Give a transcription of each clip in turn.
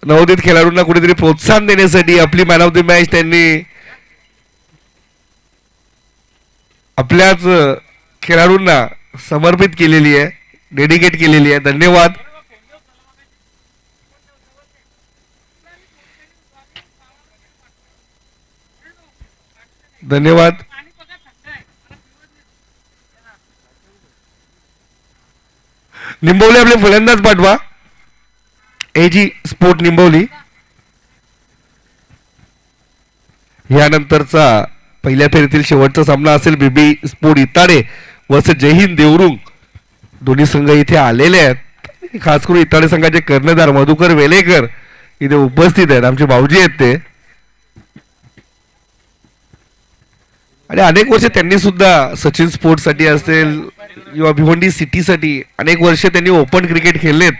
नवोदित खेळाडूंना कुठेतरी प्रोत्साहन देण्यासाठी आपली मॅन ऑफ द मॅच त्यांनी आपल्याच खेळाडूंना समर्पित केलेली आहे, डेडिकेट केलेली आहे. धन्यवाद. धन्यवाद. निंबवली आपले फलंदाज पाठवा. Ag sport निंबवली. यानंतरचा पहिल्या फेरीतील शेवटचा सामना असेल बीबी स्पोर्ट इताडे वर्सेस जय हिंद देवरुंग. दोन्ही संघ इथे आलेले आहेत. खास करून इताडे संघाचे कर्णधार मधुकर वेलेकर इथे उपस्थित आहेत. आमचे भाऊजी आहेत ते. आणि अनेक वर्ष त्यांनी सुद्धा सचिन स्पोर्ट्स साठी असेल किंवा भिवंडी सिटी साठी अनेक वर्ष त्यांनी ओपन क्रिकेट खेळलेत.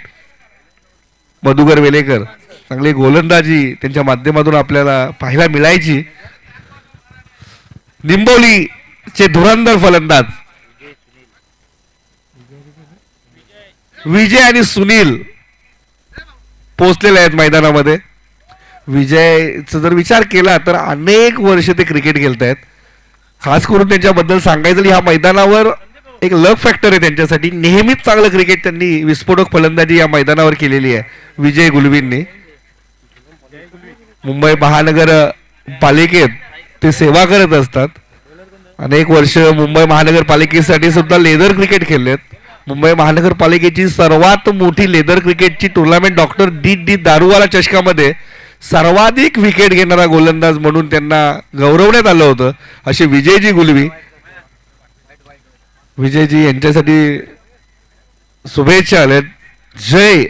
मधुकर वेलेकर चांगली गोलंदाजी त्यांच्या माध्यमातून आपल्याला पाहायला मिळायची. निंबोलीचे धुरंधर फलंदाज विजय आणि सुनील पोहोचलेले आहेत मैदानामध्ये. विजयचा जर विचार केला तर अनेक वर्ष ते क्रिकेट खेळतायत. खास करून त्यांच्याबद्दल सांगायचं ह्या मैदानावर एक लक फॅक्टर आहे त्यांच्यासाठी. नेहमीच चांगलं क्रिकेट त्यांनी विस्फोटक फलंदाजी या मैदानावर केलेली आहे विजय गुलवींनी. मुंबई महानगर पालिकेत ते सेवा करत असतात. अनेक वर्ष मुंबई महानगरपालिकेसाठी सुद्धा लेदर क्रिकेट खेळलेत. मुंबई महानगरपालिकेची सर्वात मोठी लेदर क्रिकेटची टुर्नामेंट डॉक्टर डी दारूवाला चषकामध्ये सर्वाधिक विकेट घेणारा गोलंदाज म्हणून त्यांना गौरवण्यात आलं होतं. असे विजयजी गुलवी. विजयजी यांच्यासाठी शुभेच्छा आल्यात. जय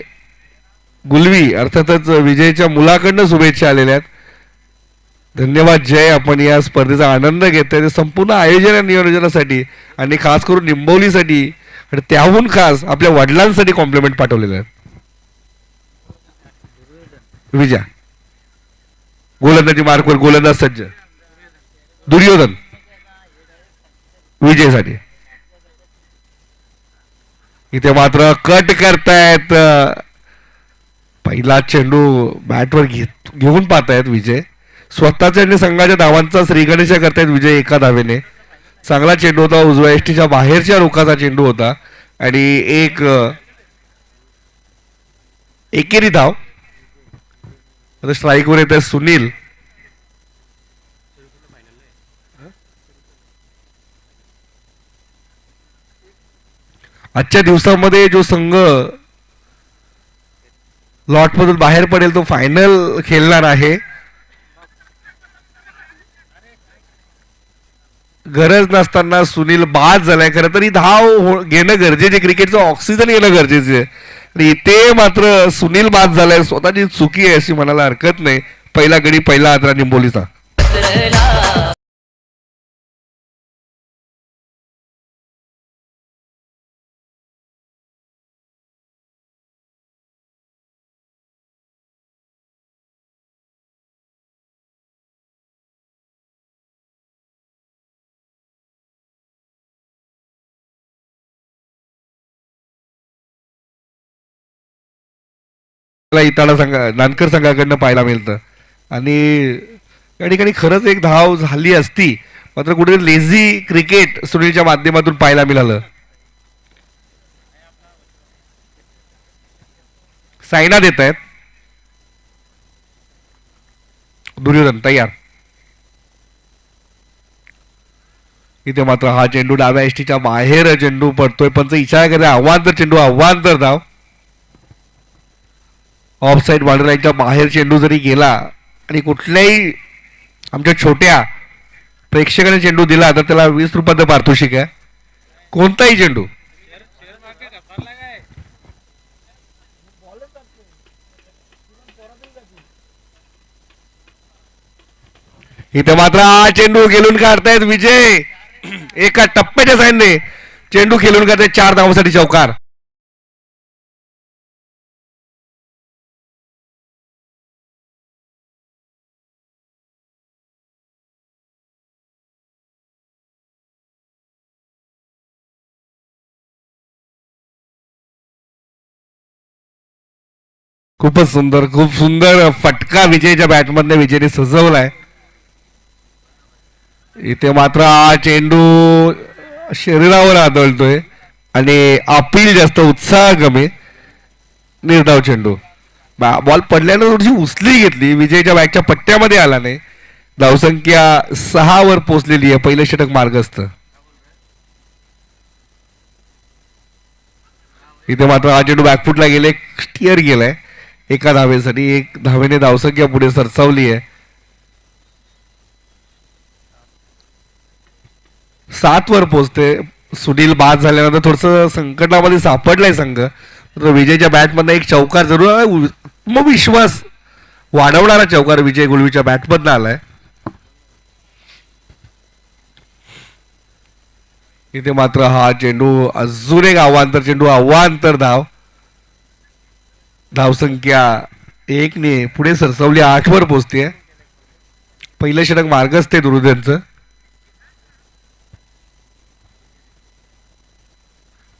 गुलवी अर्थातच विजयच्या मुलाकडनं शुभेच्छा आलेल्या आहेत. धन्यवाद जय. आपण या स्पर्धेचा आनंद घेतोय संपूर्ण आयोजन आणि नियोजनासाठी आणि खास करून निंबवलीसाठी आणि त्याहून खास आपल्या वडिलांसाठी कॉम्प्लिमेंट पाठवलेले आहेत. विजय गोलंदाजी मार्कवर गोलंदाज सज्ज. दुर्योधन विजयसाठी. इथे मात्र कट करतायत. पहिला चेंडू बॅटवर घेऊन पाहतायत विजय. स्वतःच्या आणि संघाच्या धावांचा श्रीगणेशा करतायत विजय एका धावेने. चांगला चेंडू होता. उजव्या एसटीच्या बाहेरच्या रुखाचा चेंडू होता आणि एक एकेरी धाव. आता स्ट्राईकवर येत आहे सुनील. आजच्या दिवसामध्ये जो संघ लॉटमधून बाहेर पडेल तो फायनल खेळणार आहे. गरज नसताना सुनील बाद झालाय. खरं तर ही धाव घेणं गरजेचे, क्रिकेटचं ऑक्सिजन घेणं गरजेचे आहे. इथे मात्र सुनील बाद झालाय. स्वतःची चुकी आहे अशी म्हणायला हरकत नाही. पहिला गडी पहिला आदरा निंबोलीचा. इताडा संघ नानकर संघाकडनं पाहायला मिळतं आणि या ठिकाणी खरंच एक धाव झाली असती मात्र कुठे लेझी क्रिकेट सुनीलच्या माध्यमातून पाहायला मिळालं. सायना देत आहेत. दुर्योधन तयार. इथे मात्र हा चेंडू डाव्या एसटीच्या बाहेर चेंडू पडतोय. पंच इशारा करते अवांतर चेंडू अवांतर धाव. ऑफ साईड बॉर्डर लाईनच्या बाहेर चेंडू जरी गेला आणि कुठल्याही आमच्या छोट्या प्रेक्षकाने चेंडू दिला तर त्याला 20 रुपयाचं पारितोषिक आहे. कोणताही चेंडू. इथे मात्र हा चेंडू खेळून काढतायत विजय. एका टप्प्याच्या साईडने चेंडू खेळून काढतायत. 4 धावांसाठी चौकार. खूपच सुंदर, खूप सुंदर फटका विजयच्या बॅटमधने विजयने सजवलाय. इथे मात्र हा चेंडू शरीरावर आदळतोय आणि अपील जास्त, उत्साह कमी. निर्धाव चेंडू, बॉल पडल्यानं थोडीशी उचली घेतली, विजयच्या बॅटच्या पट्ट्यामध्ये आला नाही. धावसंख्या 6 वर पोहोचलेली आहे. पहिलं षटक मार्गस्थ. इथे मात्र हा चेंडू बॅकफुटला गेले, स्टिअर गेलाय एका धावेसाठी. एक धावेने धावसंख्या पुढे सरसावली आहे. 7 वर पोहोचते. सुनील बाद झाल्यानंतर थोडस संकटामध्ये सापडलाय संघ. विजयच्या बॅटमधनं एक चौकार जरूर, मग विश्वास वाढवणारा चौकार विजय गुळवीच्या बॅटमधनं आलाय. इथे मात्र हा चेंडू अजून एक अवांतर चेंडू, अवांतर धाव. धावसंख्या 1 ने पुढे सरसावली, 8 वर पोहोचते. पहिलं षटक मार्गस्थ आहे दुरुद्यांचं.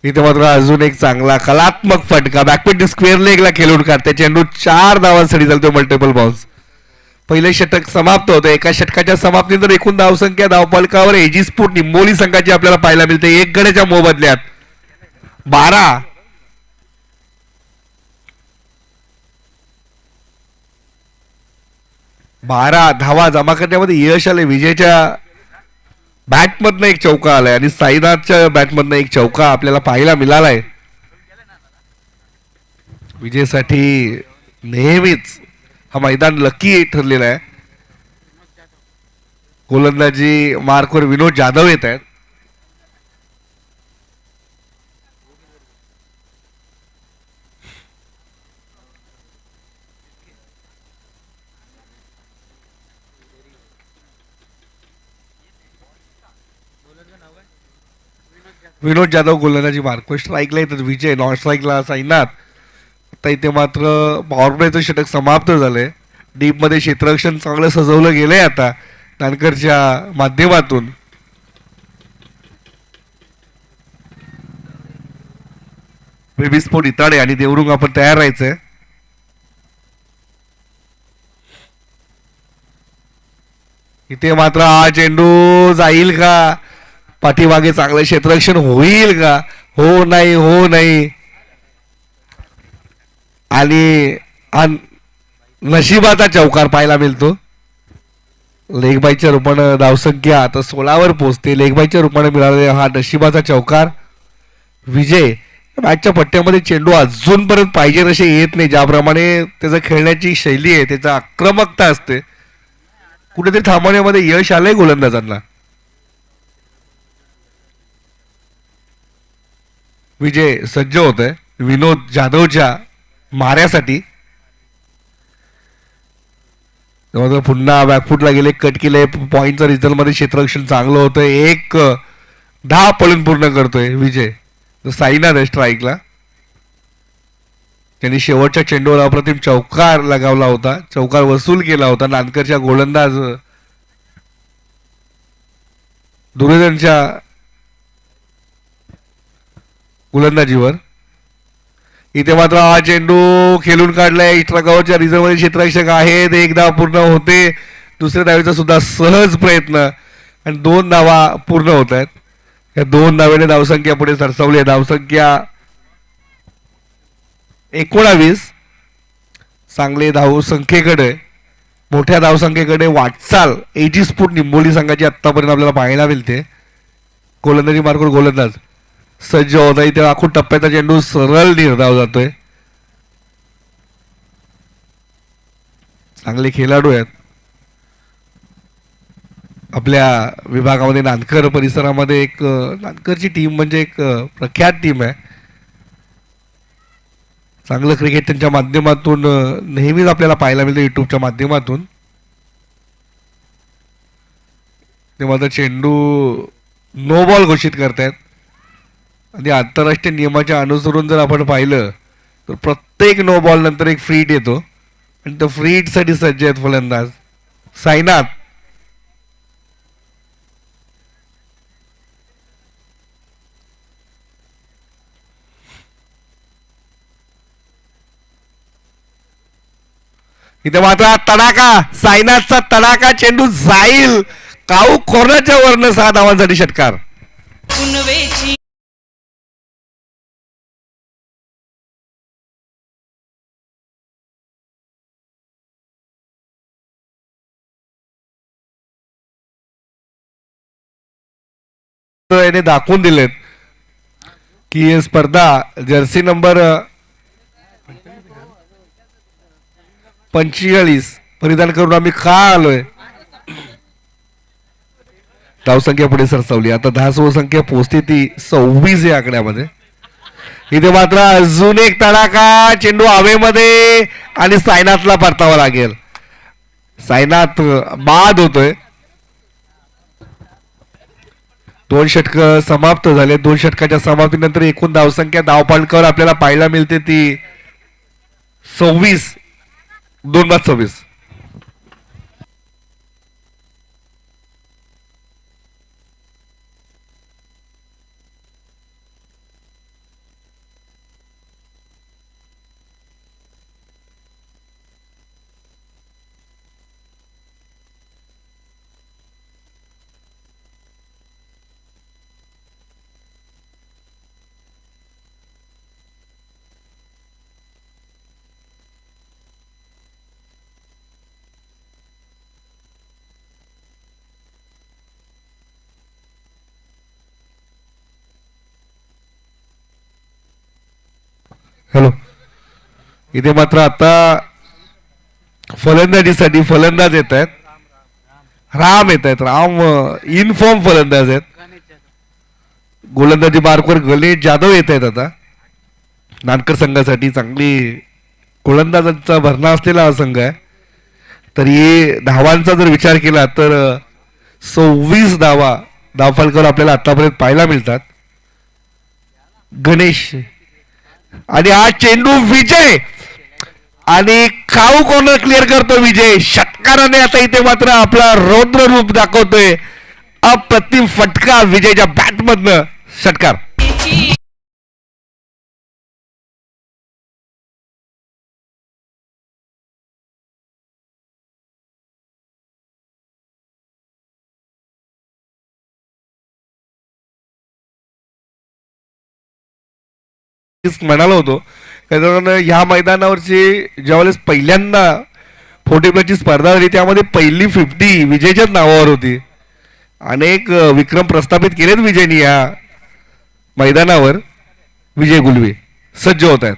इथे मात्र अजून एक चांगला कलात्मक फटका, बॅकपिट स्क्वेअर लेगला खेळून काढते चेंडू. 4 धावांसाठी चालतो, मल्टिपल बाउन्स. पहिले षटक समाप्त होतं. एका षटकाच्या समाप्तीनंतर एकूण धावसंख्या धावफलकावर एजी स्पोर्ट निंबोली संघाची आपल्याला पाहायला मिळते. एक गड्याच्या मोबदल्यात 12. धावा जमा करण्यामध्ये यश आले. विजयच्या बॅटमधनं एक चौका आलाय आणि साईनाथच्या बॅटमधनं एक चौका आपल्याला पाहायला मिळालाय. विजयसाठी नेहमीच हा मैदान लकी ठरलेला आहे. गोलंदाजी मार्कवर विनोद जाधव येत आहेत. विनोद जाधव गोलंदाजी मार्कवर स्ट्राईकला येतात. विजय नॉन स्ट्राईकला साईनाथ. आता इथे मात्र पॉवरप्लेचं षटक समाप्त झालंय. डीप मध्ये क्षेत्ररक्षण चांगलं सजवलं गेलंय आता नानकरच्या माध्यमातून. बेबी स्पोर्ट इताडे आणि देवरुंग आपण तयार राहायचंय. इथे मात्र हा चेंडू जाईल का? पाठीमागे चांगलं क्षेत्ररक्षण होईल का? हो नाही, हो नाही. आणि नशिबाचा चौकार पाहायला मिळतो. लेगबाईच्या रूपानं धावसंख्या आता 16 वर पोहोचते. लेगबाईच्या रूपाने मिळालेला हा नशिबाचा चौकार. विजय मॅचच्या पट्ट्यामध्ये चेंडू अजूनपर्यंत पाहिजे तसे येत नाही. ज्याप्रमाणे त्याचं खेळण्याची शैली आहे, त्याचा आक्रमकता असते, कुठेतरी थांबवण्यामध्ये यश आलंय गोलंदाजांना. विजय सज्ज होत आहे विनोद जाधवच्या माऱ्यासाठी. पुन्हा बॅकफुटला गेले, कट केले. पॉइंटचा रिझल्ट मध्ये क्षेत्ररक्षण चांगलं होतं. एक 10 पळून पूर्ण करतोय विजय. साईनाथ आहे स्ट्राईकला. त्यांनी शेवटच्या चेंडूवर अप्रतिम चौकार लगावला होता, चौकार वसूल केला होता नानकरच्या गोलंदाज दुर्योधनच्या गोलंदाजीवर. इथे मात्र हा चेंडू खेळून काढलाय. इट्रागावच्या रिझर्व्ह क्षेत्ररक्षक आहेत. एक धाव पूर्ण होते. दुसऱ्या धावेचा सुद्धा सहज प्रयत्न आणि 2 धावा पूर्ण होत आहेत. या 2 धावेने धावसंख्या पुढे सरसावली आहे. धावसंख्या 19. चांगले धावसंख्येकडे, मोठ्या धावसंख्येकडे वाटचाल एजी स्पोर्ट निंबोली संघाची आतापर्यंत आपल्याला पाहायला मिळते. गोलंदाजी मार्कवर गोलंदाज सज्ज होत आहे. तेव्हा आखून टप्प्याचा चेंडू सरळ निर्धाव जातोय. चांगले खेळाडू आहेत आपल्या विभागामध्ये. नानकर परिसरामध्ये एक नानकरची टीम म्हणजे एक प्रख्यात टीम आहे. चांगलं क्रिकेट त्यांच्या माध्यमातून नेहमीच आपल्याला पाहायला मिळतं युट्यूबच्या माध्यमातून. ते मात्र चेंडू नो बॉल घोषित करतायत आणि आंतरराष्ट्रीय नियमाच्या अनुसरून जर आपण पाहिलं तर प्रत्येक नो बॉल नंतर एक फ्रीट येतो आणि तो फ्रीट साठी सज्ज आहेत फलंदाज. साईनाथ इथे मात्र तडाखा, सायनाथचा तडाखा, चेंडू जाईल काऊ कॉर्नरच्या वरनं 6 धावांसाठी षटकार. याने दाखवून दिलेत की ही स्पर्धा जर्सी नंबर 45 परिधान करून आम्ही का आलोय. धावसंख्या पुढे सरसावली. आता धावसंख्या पोहोचते ती 26 या आकड्यामध्ये. इथे मात्र अजून एक तडाखा, चेंडू हवेमध्ये आणि सायनाथला परतावा लागेल. सायनाथ बाद होतोय. 2 षटक समाप्त झाले. 2 षटकाच्या समाप्तीनंतर एकूण धावसंख्या धावफलकावर आपल्याला पाहायला मिळते ती 26, 2-26. हॅलो. इथे मात्र आता फलंदाजीसाठी फलंदाज येत आहेत. राम येत आहेत. राम इन फॉर्म फलंदाज आहेत. गोलंदाजी मार्कवर गणेश जाधव येत आहेत. आता नानकर संघासाठी चांगली गोलंदाजांचा भरणा असलेला हा संघ आहे. तरी धावांचा जर विचार केला तर 26 धावा धावफलकावर आपल्याला आतापर्यंत पाहायला मिळतात. गणेश आणि हा चेंडू विजय आणि खाऊ कॉर्नर क्लिअर करतो विजय. षटकाराने आता इथे मात्र आपला रौद्र रूप दाखवतोय. अप्रतिम फटका विजयच्या बॅट मधनं षटकार. म्हणालो होतो कारण ह्या मैदानावरची ज्यावेळेस पहिल्यांदा 40+ स्पर्धा झाली त्यामध्ये पहिली 50 विजयच्याच नावावर होती. अनेक विक्रम प्रस्थापित केलेत विजयनी या मैदानावर. विजय गुलवे सज्ज होत आहेत.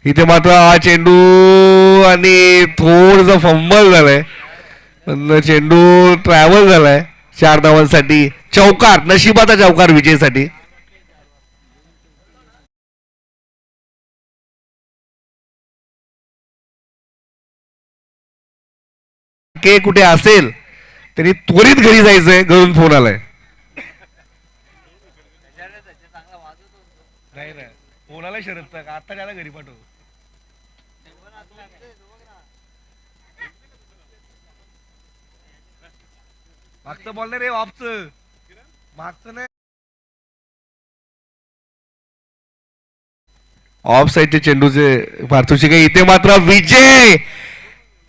इथे मात्र हा चेंडू आणि थोडस फंबल झालाय. चेंडू ट्रॅव्हल झालाय. 4 धावांसाठी चौकार, नशिबाचा चौकार विजयसाठी. के कुठे असेल तरी त्वरित घरी जायचंय. घरून फोन आलाय. फोन आलाय शरदचा का आता त्याला घरी पाठव. मागचं बॉल नाही रे, ऑफचं. मागचं नाही, ऑफ साईडचे चेंडूचे पारितोषिक आहे. इथे मात्र विजय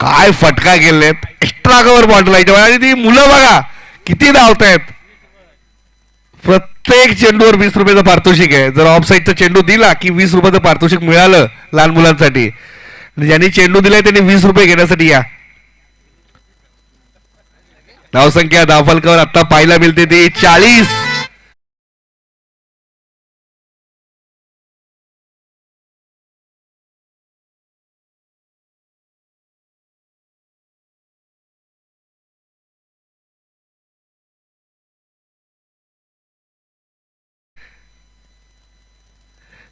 काय फटका गेलेत. एक्स्ट्रा कव्हर बॉल आणि ती मुलं बघा किती धावतायत. प्रत्येक चेंडूवर 20 रुपयाचं पारितोषिक आहे. जर ऑफ साईडचा चेंडू दिला की 20 रुपयाचं पारितोषिक मिळालं लहान मुलांसाठी. ज्यांनी चेंडू दिलाय त्यांनी 20 रुपये घेण्यासाठी या. धावसंख्या धावफलकावर आता पाहायला मिळते ती 40.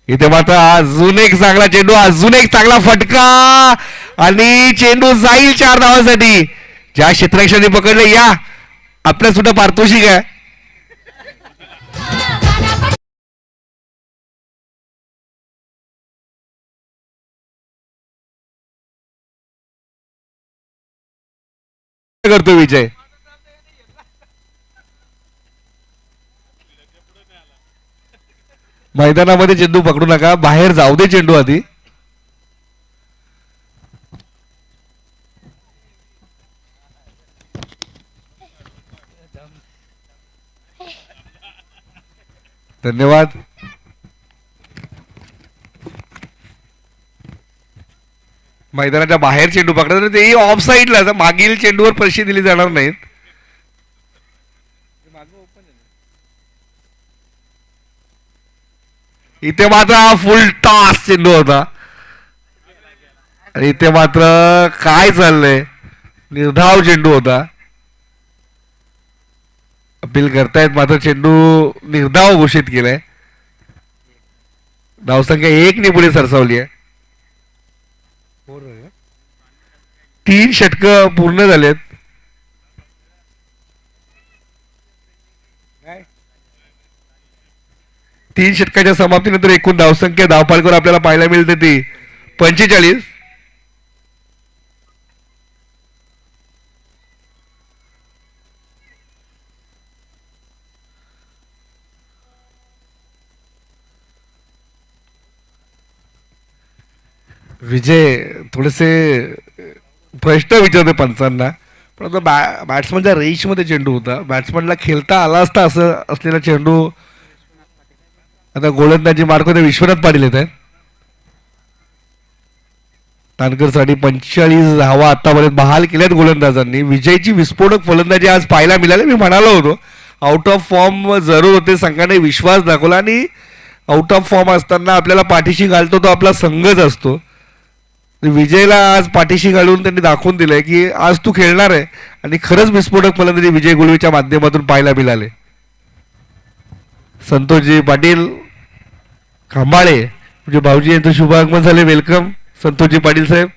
इथे मात्र अजून एक चांगला चेंडू, अजून एक चांगला फटका आणि चेंडू जाईल 4 धावांसाठी. ज्या क्षेत्ररक्षकांनी पकडले या आपल्या सुद्धा पारितोषिक आहे. करतो विजय. मैदानामध्ये चेंडू पकडू नका, बाहेर जाऊ दे चेंडू आधी. धन्यवाद. मैदानाच्या बाहेर चेंडू पकडतात तेही ऑफ साईडला, मागील चेंडूवर पैसे दिले जाणार नाहीत. इथे मात्र फुल टॉस चेंडू होता आणि इथे मात्र काय चाललंय, निर्धाव चेंडू होता. अपील करतायत मात्र चेंडू निर्धाव घोषित केलाय. धावसंख्या 1 पुढे सरसावली आहे. 3 षटकं पूर्ण झालेत. तीन षटकाच्या समाप्तीनंतर एकूण धावसंख्या धावपालकर आपल्याला पाहायला मिळते ती 45. विजय थोडेसे प्रश्न विचारते पंचांना, पण आता बॅट्समनच्या रेंजमध्ये चेंडू होता, बॅट्समनला खेळता आला असता असं असलेला चेंडू. आता गोलंदाजी मार्कमध्ये विश्वनाथ पाटील येत आहेत. तानकरसाठी 45 धावा आतापर्यंत बहाल केल्यात गोलंदाजांनी. विजयची विस्फोटक फलंदाजी आज पाहायला मिळाली. मी म्हणालो होतो आउट ऑफ फॉर्म जरूर होते, संघाने विश्वास दाखवला आणि आउट ऑफ फॉर्म असताना आपल्याला पाठीशी घालतो तो आपला संघच असतो. विजयला आज पाठीशी घालून त्यांनी दाखवून दिलंय की आज तू खेळणार आहे आणि खरंच विस्फोटक फलंदाजी विजय गुलवेच्या माध्यमातून पाहायला मिळाले. संतोषजी पाटील खांबाळे म्हणजे भाऊजी यांचं शुभ आगमन झाले. वेलकम संतोषजी पाटील साहेब.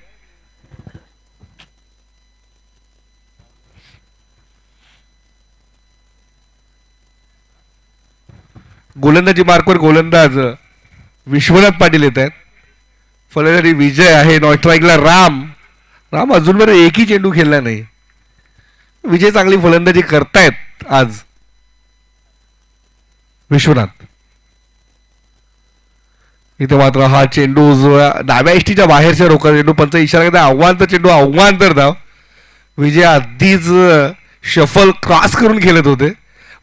गोलंदाजी मार्कवर गोलंदाज विश्वनाथ पाटील येत आहेत. फलंदाजी विजय आहे. नॉस्ट्राईकला राम अजूनपर्यंत एकही चेंडू खेळला नाही. विजय चांगली फलंदाजी करतायत आज. विश्वनाथ इथे मात्र हा चेंडू डाव्या इष्टीच्या बाहेरच्या रोखा चेंडू, पंच इशारा करता आव्हान तर चेंडू आव्हान तर धाव. विजय आधीच शफल क्रॉस करून खेळत होते,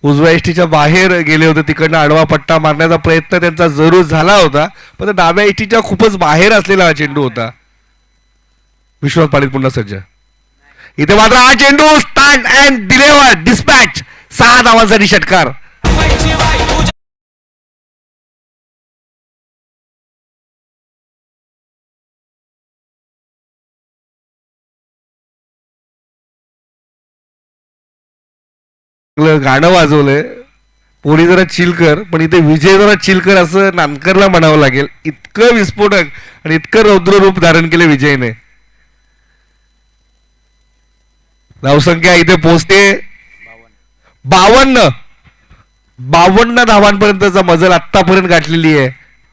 उजव्या इष्टीच्या बाहेर गेले होते. तिकडनं आडवा पट्टा मारण्याचा प्रयत्न त्यांचा जरूर झाला होता, पण डाव्या इष्टीच्या खूपच बाहेर असलेला हा चेंडू होता. विश्वनाथ पाटील पुन्हा सज्ज. इथे मात्र हा चेंडू स्टँड अँड डिलिव्हर डिस्पॅच. 6 धावांसाठी षटकार. गाणं वाजवलंय पोरी जरा चिल कर, पण इथे विजय जरा चिल कर असं नानकरला म्हणावं लागेल. इतकं विस्फोटक आणि इतकं रौद्र रूप धारण केले विजयने. धावसंख्या इथे पोहोचते 52 धावांपर्यंतचा मजल आतापर्यंत गाठलेली आहे.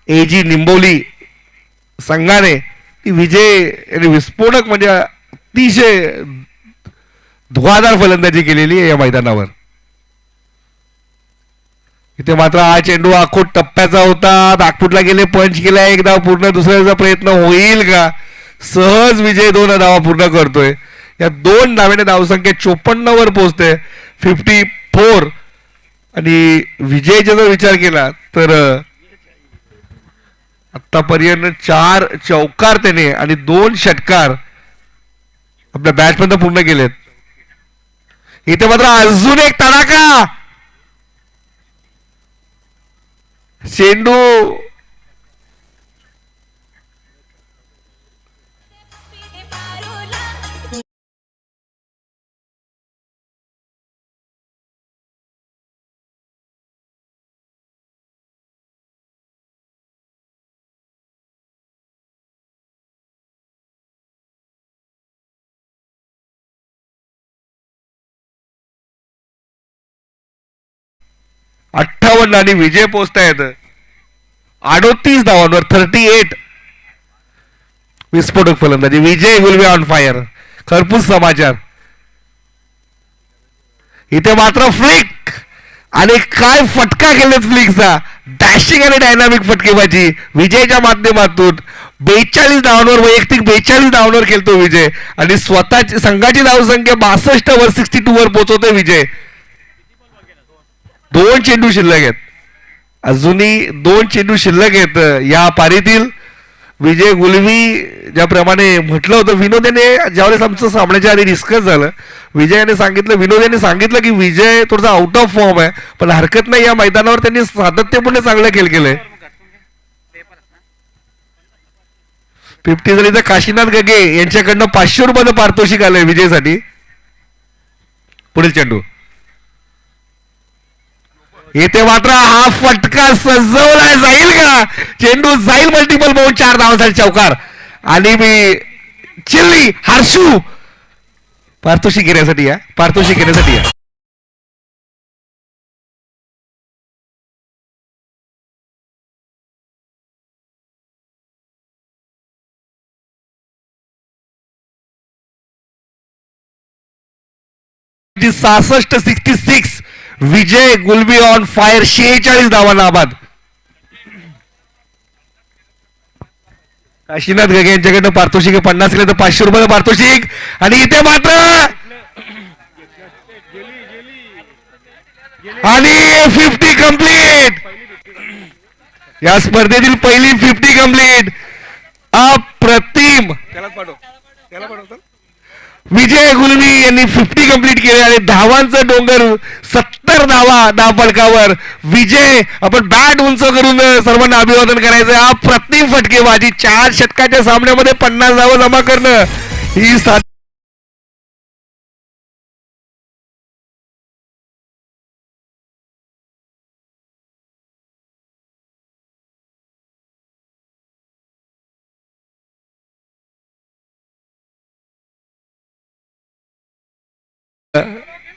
एजी निंबोली संघाने ती विजय आणि विस्फोटक म्हणजे अतिशय धुवाधार फलंदाजी केलेली आहे या मैदानावर. इथे मात्र हा चेंडू आखोट टप्प्याचा होता. नागपूरला गेले, पंच केला, एक धाव पूर्ण. दुसऱ्याचा प्रयत्न होईल का? सहज विजय 2 धावा पूर्ण करतोय. या 2 धावेने धावसंख्या 54 वर पोहोचते. 54. आणि विजयचा जर विचार केला तर आतापर्यंत 4 चौकार त्याने आणि 2 षटकार आपल्या बॅटमधून पूर्ण केलेत. इथे मात्र अजून एक तडाखा. चेंडू अठ्ठावन्न आणि विजय पोहोचतायत 38 धावांवर. 38. विस्फोटक फलंदाजी विजय विल बी ऑन फायर. खरपूस समाचार. इथे मात्र फ्लिक आणि काय फटका केलेत फ्लिकचा. डॅशिंग आणि डायनामिक फटकेबाजी विजयच्या माध्यमातून. 42 धावांवर वैयक्तिक 42 धावांवर खेळतो विजय आणि स्वतःची संघाची धावसंख्या 62 वर 62 वर पोहोचवतोय विजय. 2 चेंडू शिल्लक आहेत अजूनही 2 चेंडू शिल्लक आहेत या पारीतील. विजय गुलवी ज्याप्रमाणे म्हटलं होतं, विनोद याने ज्यावेळेस आमचं सामन्याच्या आधी डिस्कस झालं, विनोद यांनी सांगितलं की विजय थोडासा आउट ऑफ फॉर्म आहे, पण हरकत नाही, या मैदानावर त्यांनी सातत्यपूर्ण चांगलं खेळ केलंय. 50 झाली तर काशीनाथ गगे यांच्याकडनं 500 रुपयाचं पारितोषिक आलंय विजयसाठी. पुढील चेंडू येथे मात्र हा फटका सजवला जाईल का? चेंडू जाईल मल्टिपल बाउंड, 4 धावांसाठी चौकार आणि मी चिल्ली हर्षू पारितोषिक घेण्यासाठी या. ची 66 विजय गुलबी ऑन फायर, 46 धावांना आबाद. काशीनाथ गगे यांच्याकडनं पारितोषिक 50 केलं तर 500 रुपये पारितोषिक. आणि इथे मात्र आणि 50 कंप्लीट, या स्पर्धेतील पहिली 50 कंप्लीट. अप्रतिम. विजय गुलवी यांनी 50 कंप्लीट केले आणि धावांचं डोंगर 70 धावा फलकावर. विजय, आपण बॅट उंच करून सर्वांना अभिवादन करायचं. अप्रतिम फटकेबाजी, 4 षटकाच्या सामन्यामध्ये 50 धावा जमा करणं ही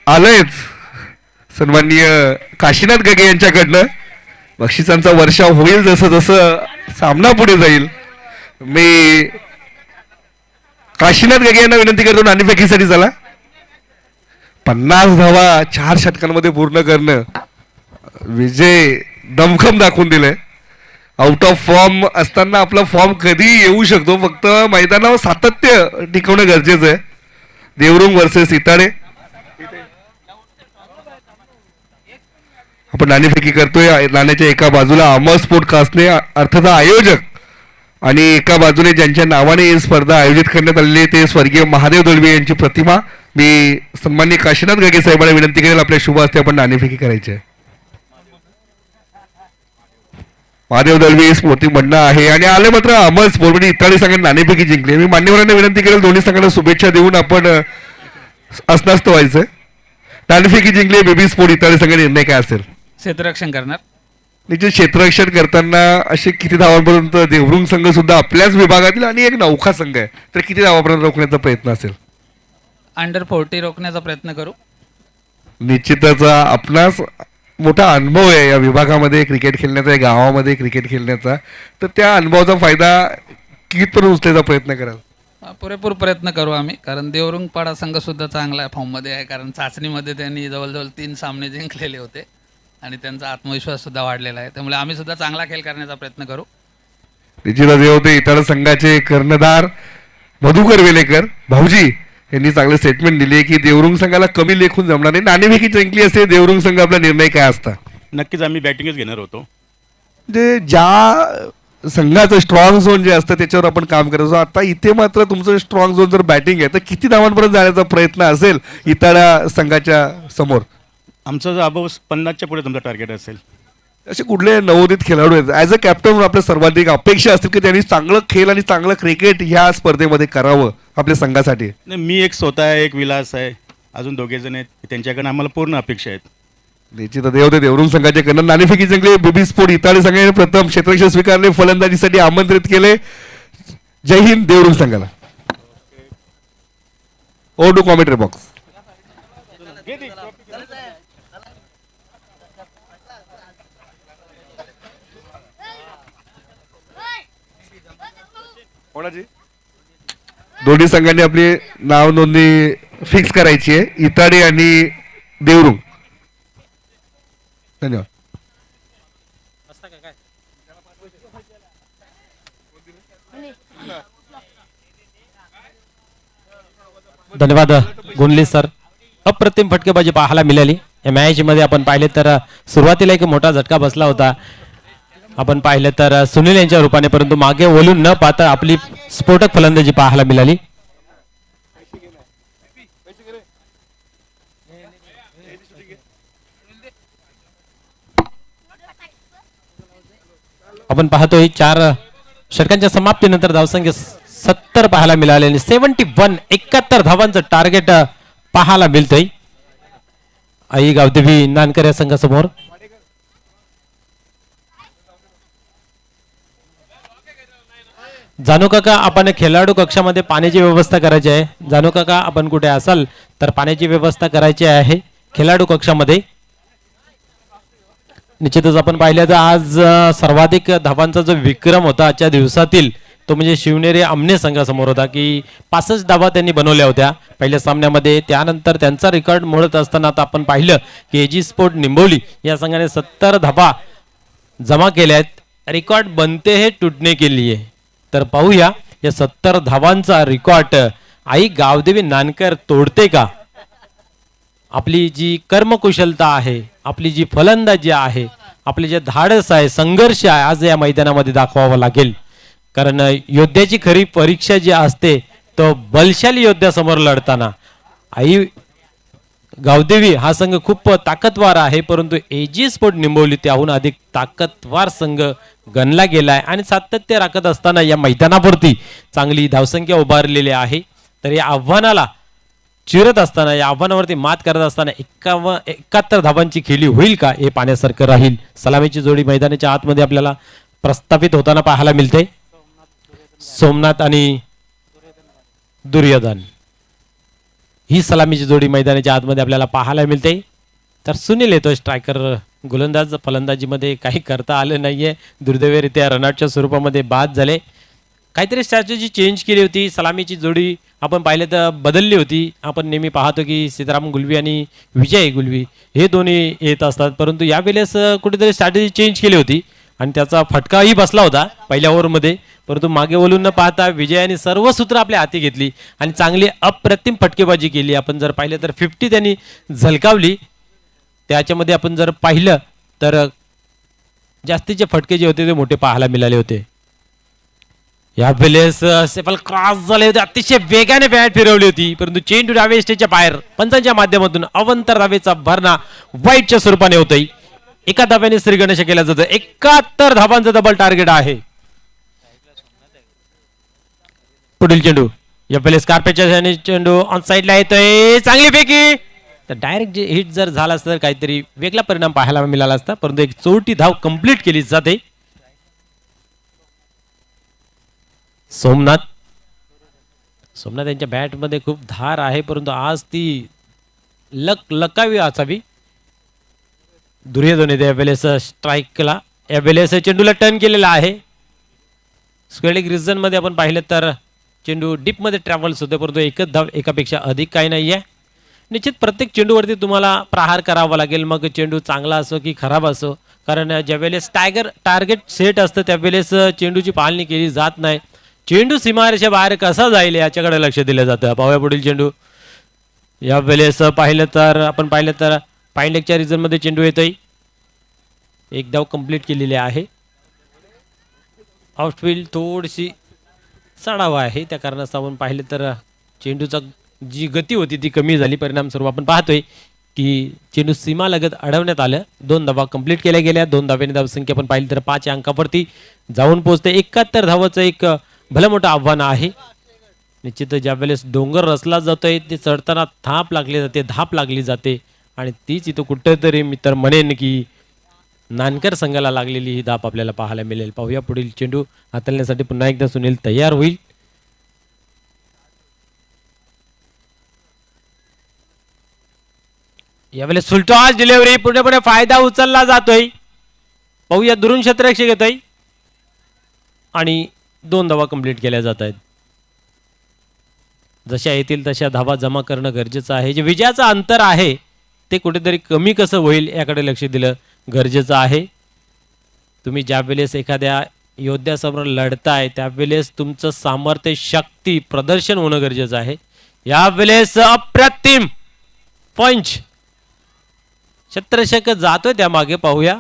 आलंयच. सन्माननीय काशीनाथ गगे यांच्याकडनं बक्षिसांचा वर्षाव होईल जसं जसं सामना पुढे जाईल. मी काशीनाथ गगे यांना विनंती करतो नाणेफेकीसाठी चला. 50 धावा 4 षटकांमध्ये पूर्ण करणं, विजय दमखम दाखवून दिलंय. आउट ऑफ फॉर्म असताना आपला फॉर्म कधी येऊ शकतो, फक्त मैदानावर सातत्य टिकवणं गरजेचं आहे. देवरुंग वर्सेस इताडे. आपण नाणेफेकी करतोय. नाण्याच्या एका बाजूला अमर स्पोर्ट कास्टने अर्थात आयोजक, आणि एका बाजूने ज्यांच्या नावाने ही स्पर्धा आयोजित करण्यात आलेली ते स्वर्गीय महादेव दळवी यांची प्रतिमा. मी सन्माननीय काशीनाथ गगे साहेबांना विनंती करेल आपल्या शुभ हस्ते आपण नाणेफेकी करायची आहे. महादेव दळवी स्मृती म्हणणं आहे आणि आले मात्र अमर स्पोर्ट म्हणजे इताळी संघाने नाणेफेकी जिंकली. मी मान्यवरांना विनंती करेल दोन्ही संघांना शुभेच्छा देऊन आपण अस्वस्थ व्हायचं. नाणेफेकी जिंकली बेबी स्पोर्ट इताळी संघाने निर्णय काय असेल? क्षेत्ररक्षण करणार. निश्चित क्षेत्ररक्षण करताना असे किती धावांपर्यंत देवरुंग संघ सुद्धा आपल्याच विभागातील आणि एक नौखा संघ आहे, तर किती धावापर्यंत रोखण्याचा प्रयत्न असेल? अंडर 40 रोखण्याचा प्रयत्न करू. निश्चितच आपणास मोठा अनुभव आहे या विभागामध्ये क्रिकेट खेळण्याचा, या गावामध्ये क्रिकेट खेळण्याचा, तर त्या अनुभवाचा फायदा कितपर्यंत उचलायचा प्रयत्न कराल? पुरेपूर प्रयत्न करू आम्ही, कारण देवरुंग पाडा संघ सुद्धा चांगला फॉर्ममध्ये आहे, कारण चाचणीमध्ये त्यांनी जवळजवळ 3 सामने जिंकलेले होते आणि त्यांचा आत्मविश्वास सुद्धा वाढलेला आहे. त्यामुळे आम्ही सुद्धा चांगला खेळ करण्याचा प्रयत्न करू. निश्चितच हे होते इतर संघाचे कर्णधार मधुकर वेलेकर भाऊजी यांनी चांगले स्टेटमेंट दिले की देवरुंग संघाला कमी लेखून जमणार नाही. नाणेफेकी जिंकली असते देवरुंग संघ, आपला निर्णय काय असता? नक्कीच आम्ही बॅटिंगच घेणार होतो. म्हणजे ज्या संघाचं स्ट्रॉंग झोन जे असतं त्याच्यावर आपण काम करत असतो. आता इथे मात्र तुमचं स्ट्रॉंग झोन जर बॅटिंग आहे तर किती धावांपर्यंत जाण्याचा प्रयत्न असेल इताळा संघाच्या समोर? आमचा जो अबाव 50च्या पुढे तुमचा टार्गेट असेल. असे कुठले नवोदित खेळाडू आहेत ॲज अ कॅप्टन आपल्या सर्वाधिक अपेक्षा असतील की त्यांनी चांगलं खेळ आणि चांगलं क्रिकेट ह्या स्पर्धेमध्ये करावं आपल्या संघासाठी? नाही, मी एक स्वतः आहे, एक विलास आहे, अजून 2 जण आहेत, त्यांच्याकडे आम्हाला पूर्ण अपेक्षा आहेत. निश्चित होते देवरुंग संघाचे कडनं नाणेफेकी जिंकले. बेबी स्पोर्ट इताळी संघाने प्रथम क्षेत्ररक्षण स्वीकारले, फलंदाजीसाठी आमंत्रित केले. जय हिंद देवरुंग संघाला. ओ टू कॉमेंट्री बॉक्स. दोन्ही संघांनी आपली नाव नोंदणी फिक्स करायची आहे, इताडे आणि देवरुंग. धन्यवाद. धन्यवाद गुणली सर. अप्रतिम फटकेबाजी पाहायला मिळाली. या मॅच मध्ये आपण पाहिले तर सुरुवातीला एक मोठा झटका बसला होता आपण पाहिलं तर सुनील यांच्या रूपाने, परंतु मागे वळून न पाहता आपली स्फोटक फलंदाजी पाहायला मिळाली. आपण पाहतोय 4 षटकांच्या समाप्तीनंतर धावसंख्या 70 पाहायला मिळाले आणि 71 धावांचं टार्गेट पाहायला मिळतंय आई गावदेवी नानकर या संघासमोर. जानू काका, आपण खेळाडू कक्षामध्ये पाण्याची व्यवस्था करायची आहे. जानू काका, आपण कुठे असाल तर पाण्याची व्यवस्था करायची आहे खेळाडू कक्षामध्ये. निश्चितच आपण पाहिलं तर आज सर्वाधिक धावांचा जो विक्रम होता आजच्या दिवसातील तो म्हणजे शिवनेरी आमने संघासमोर होता की 65 धावा त्यांनी बनवल्या होत्या पहिल्या सामन्यामध्ये. त्यानंतर त्यांचा रेकॉर्ड मोडत असताना आता आपण पाहिलं की एजी स्पोर्ट निंबोली या संघाने 70 धावा जमा केल्या आहेत. रेकॉर्ड बनते हे टूटने के लिए. तर पाहूया या 70 धावांचा रेकॉर्ड आई गावदेवी नानकर तोडते का. आपली जी कर्मकुशलता आहे, आपली जी फलंदाजी आहे, आपले जे धाडस आहे, संघर्ष आहे, आज या मैदानामध्ये दाखवावं लागेल. कारण योद्ध्याची खरी परीक्षा जी असते तो बलशाली योद्ध्यासमोर लढताना आई गावदेवी हा संघ खूप ताकदवार आहे, परंतु एजी स्पोर्ट निंबवली त्याहून अधिक ताकदवार संघ गणला गेलाय आणि सातत्य राखत असताना या मैदानावरती चांगली धावसंख्या उभारलेली आहे. तर या आव्हानाला चिरत असताना, या आव्हानावरती मात करत असताना 71 धावांची खेळी होईल का हे पाहण्यासारखं राहील. सलामीची जोडी मैदानाच्या आतमध्ये आपल्याला प्रस्थापित होताना पाहायला मिळते. सोमनाथ आणि दुर्योधन ही सलामीची जोडी मैदानाच्या आतमध्ये आपल्याला पाहायला मिळते. तर सुनील येतोय स्ट्रायकर, गोलंदाज फलंदाजीमध्ये काही करता आलं नाहीये. दुर्दैवरित्या रनआउटच्या स्वरूपामध्ये बाद झाले. काहीतरी स्ट्रॅटेजी चेंज केली होती. सलामीची जोडी आपण पाहिलं तर बदलली होती. आपण नेहमी पाहतो की सीताराम गुलवी आणि विजय गुलवी हे दोन्ही येत असतात, परंतु यावेळेस कुठेतरी स्ट्रॅटेजी चेंज केली होती आणि त्याचा फटकाही बसला होता पहिल्या ओव्हरमध्ये. परंतु मागे वळून न पाहता विजयाने सर्व सूत्र आपल्या हाती घेतली आणि चांगली अप्रतिम फटकेबाजी केली. आपण जर पाहिलं तर 50 त्यांनी झलकावली. त्याच्यामध्ये आपण जर पाहिलं तर जास्तीचे फटके जे होते ते मोठे पाहायला मिळाले होते. यावेळेस सेफल क्रॉस झाले होते, अतिशय वेगाने बॅट फिरवली होती, परंतु चेंडू डावे स्टेजच्या बाहेर पंचांच्या माध्यमातून अवंतर धावेचा भरणा वाईटच्या स्वरूपाने होतोय. एका धाव्याने श्रीगणेश केला जातं. 71 धावांचं डबल टार्गेट आहे. पुढील चेंडू यावेळेस कार्पेटच्या चेंडू ऑन साइडला येतोय, चांगली फेकी. तर डायरेक्ट हिट जर झाला असता तर काहीतरी वेगळा परिणाम पाहायला मिळाला असता, परंतु एक चौथी धाव कंप्लीट केली जाते. सोमनाथ यांच्या बॅटमध्ये खूप धार आहे, परंतु आज ती लकावी असावी. दुर्योधन यावेळेस स्ट्राईकला, यावेळेस चेंडूला टर्न केलेला आहे. स्क्वेअर रिजन मध्ये आपण पाहिलं तर चेंडू डीप मध्ये ट्रॅव्हल्स होते, परंतु एकच धाव, एकापेक्षा अधिक काही नाहीये. निश्चित प्रत्येक चेंडूवरती तुम्हाला प्रहार करावा लागेल, मग चेंडू चांगला असो की खराब असो. कारण ज्यावेळेस टार्गेट सेट असतं त्यावेळेस चेंडूची पाहणी केली जात नाही. चेंडू सीमारेषेच्या बाहेर कसा जाईल याच्याकडे लक्ष दिलं जातं. पाहूया पुढील चेंडू. यावेळेस पाहिलं तर पाईंडेकच्या रिजन मध्ये चेंडू येतोय. एक धाव कंप्लीट केलेली आहे. आउटफील्ड थोडीशी चढावा आहे, त्या कारणास्तव आपण पाहिलं तर चेंडूचा जी गती होती ती कमी झाली. परिणाम स्वरूप आपण पाहतोय की चेंडू सीमा लगत अडवण्यात आलं. 2 धावा कंप्लीट केल्या गेल्या. 2 धाव्याने धावसंख्या आपण पाहिली तर 5 अंकावरती जाऊन पोहोचते. 71 धावाचं एक भलं मोठं आव्हान आहे. निश्चित ज्यावेळेस डोंगर रचला जातोय ते चढताना धाप लागली जाते आणि तीच इथं कुठेतरी मी तर म्हणेन की नानकर संघाला लागलेली ही धाप आपल्याला पाहायला मिळेल. पाहूया पुढील चेंडू हाताळण्यासाठी पुन्हा एकदा सुनील तयार होईल. यावेळेस सुलटॉस डिलिव्हरी, पुढे फायदा उचलला जातोय. पाहूया दुरून क्षेत्ररक्षक येतोय आणि 2 धावा कंप्लीट केल्या जात आहेत. जशा येतील तशा धावा जमा करणं गरजेचं आहे. जे विजयाचं अंतर आहे ते कुठेतरी कमी कसं होईल याकडे लक्ष दिलं गरजेचं आहे. तुम्ही ज्यावेळेस एखाद्या योद्ध्यासमोर लढताय त्यावेळेस तुमचं सामर्थ्य, शक्ती प्रदर्शन होणं गरजेचं आहे. यावेळेस अप्रतिम पंच छत्रशक जातोय त्या मागे पाहूया.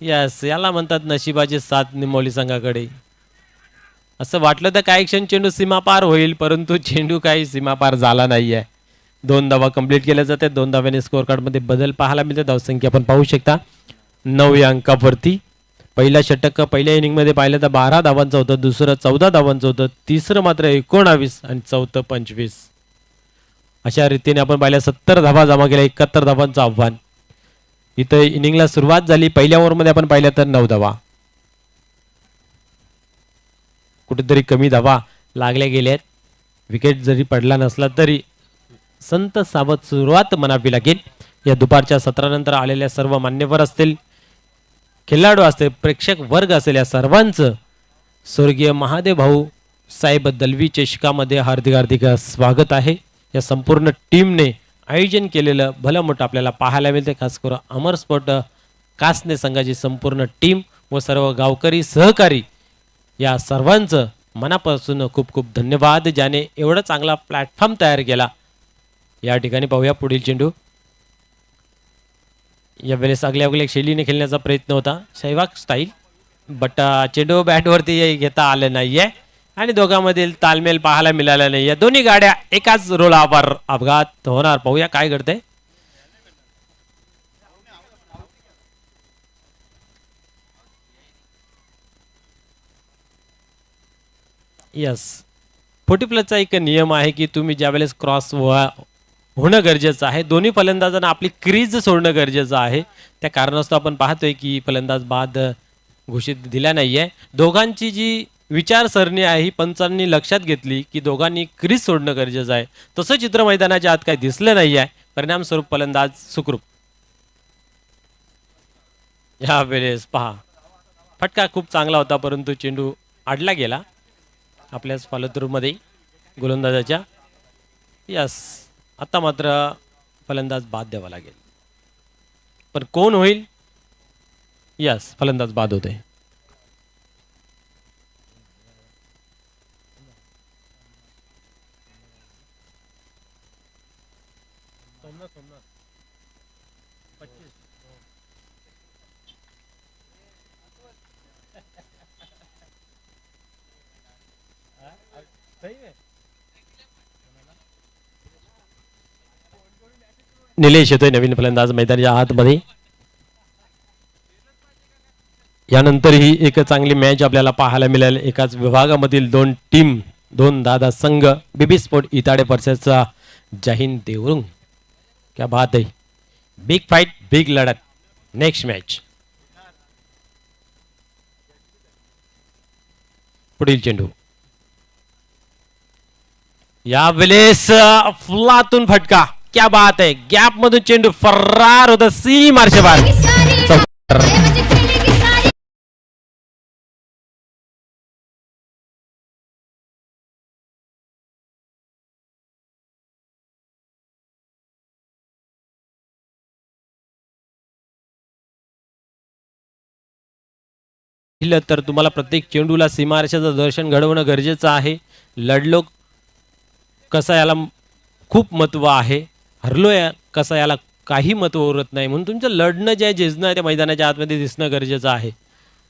यस, याला म्हणतात नशिबाची साथ निमोली संघाकडे. असं वाटलं तर काही क्षण चेंडू सीमा पार होईल, परंतु चेंडू काही सीमा पार झाला नाहीये. 2 धावा कंप्लीट केल्या जाते. 2 धाव्याने स्कोअर कार्ड मध्ये बदल पाहायला मिळते. धावसंख्या आपण पाहू शकता 9 या अंकावरती. पहिला षटक पहिल्या इनिंग मध्ये पाहिलं तर 12 धावांचं होतं, दुसरं 14 धावांचं होतं, तिसरं मात्र 19 आणि चौथं 25. अशा रीतीने आपण पाहिलं 70 धावा जमा केल्या, 71 धावांचं आव्हान. इथं इनिंगला सुरुवात झाली. पहिल्या ओव्हरमध्ये आपण पाहिलं तर 9 धावा. कुठेतरी कमी धावा लागल्या गेल्यात. विकेट जरी पडला नसला तरी संत सावध सुरुवात म्हणावी लागेल. या दुपारच्या सत्रानंतर आलेल्या सर्व मान्यवर असतील, खेळाडू असतील, प्रेक्षक वर्ग असेल, या सर्वांचं स्वर्गीय महादेव भाऊ साहेब दलवी चषकामध्ये हार्दिक हार्दिक स्वागत आहे. या संपूर्ण टीमने आयोजन केलेलं भलं मोठं आपल्याला पाहायला मिळते. खास करून अमर स्पोर्ट कासने संघाची संपूर्ण टीम व सर्व गावकरी सहकारी या सर्वांचं मनापासून खूप खूप धन्यवाद, ज्याने एवढा चांगला प्लॅटफॉर्म तयार केला. या ठिकाणी पाहूया पुढील चेंडू. यावेळेस आगल्या शैलीने खेळण्याचा प्रयत्न होता, सहवाग स्टाईल, बट चेंडू बॅटवरती घेता आलं नाहीये आणि दोघांमधील तालमेल पाहायला मिळाला नाहीये. दोन्ही गाड्या एकाच रोलावर अपघात होणार. पाहूया काय घडतंय. यस, 40+ एक नियम आहे की तुम्ही ज्यावेळेस क्रॉस होणं गरजेचं आहे. दोन्ही फलंदाजांना आपली क्रीज सोडणं गरजेचं आहे. त्या कारणास्तव आपण पाहतोय की फलंदाज बाद घोषित दिला नाहीये. दोघांची जी विचारसरणी आहे ही पंचांनी लक्षात घेतली की दोघांनी क्रीज सोडणं गरजेचं आहे. तसं चित्र मैदानाच्या आत काही दिसलं नाही आहे. परिणामस्वरूप फलंदाज सुखरूप. या वेळेस पहा, फटका खूप चांगला होता, परंतु चेंडू आडला गेला आपल्याच फॉलोथ्रूमध्ये गोलंदाजाच्या. यस, आता मात्र फलंदाज बाद द्यावा लागेल. पण कोण होईल? यस, फलंदाज बाद होते. निलेश येतोय नवीन फलंदाज मैदानाच्या आतमध्ये. यानंतर ही एक चांगली मॅच आपल्याला पाहायला मिळेल. एकाच विभागामधील 2 टीम, 2 दादा संघ, बीबी स्पोर्ट इताडे पर्सेसचा जहीन देवरुंग. क्या बात आहे. बिग फाईट, बिग लढत. Next match. पुढील चेंडू. यावेळेस फुलातून फटका. क्या बात आहे. गॅप मधून चेंडू फरार होता. सी मार्शे बार. तर तुम्हाला प्रत्येक चेंडूला सीमारेषेचं दर्शन घडवणं गरजेचं आहे. लढलो कसं याला खूप महत्व आहे, हरलोय कसं याला काही महत्व उरत नाही. म्हणून तुमचं लढणं जे झेजणं आहे ते मैदानाच्या आतमध्ये दिसणं गरजेचं आहे.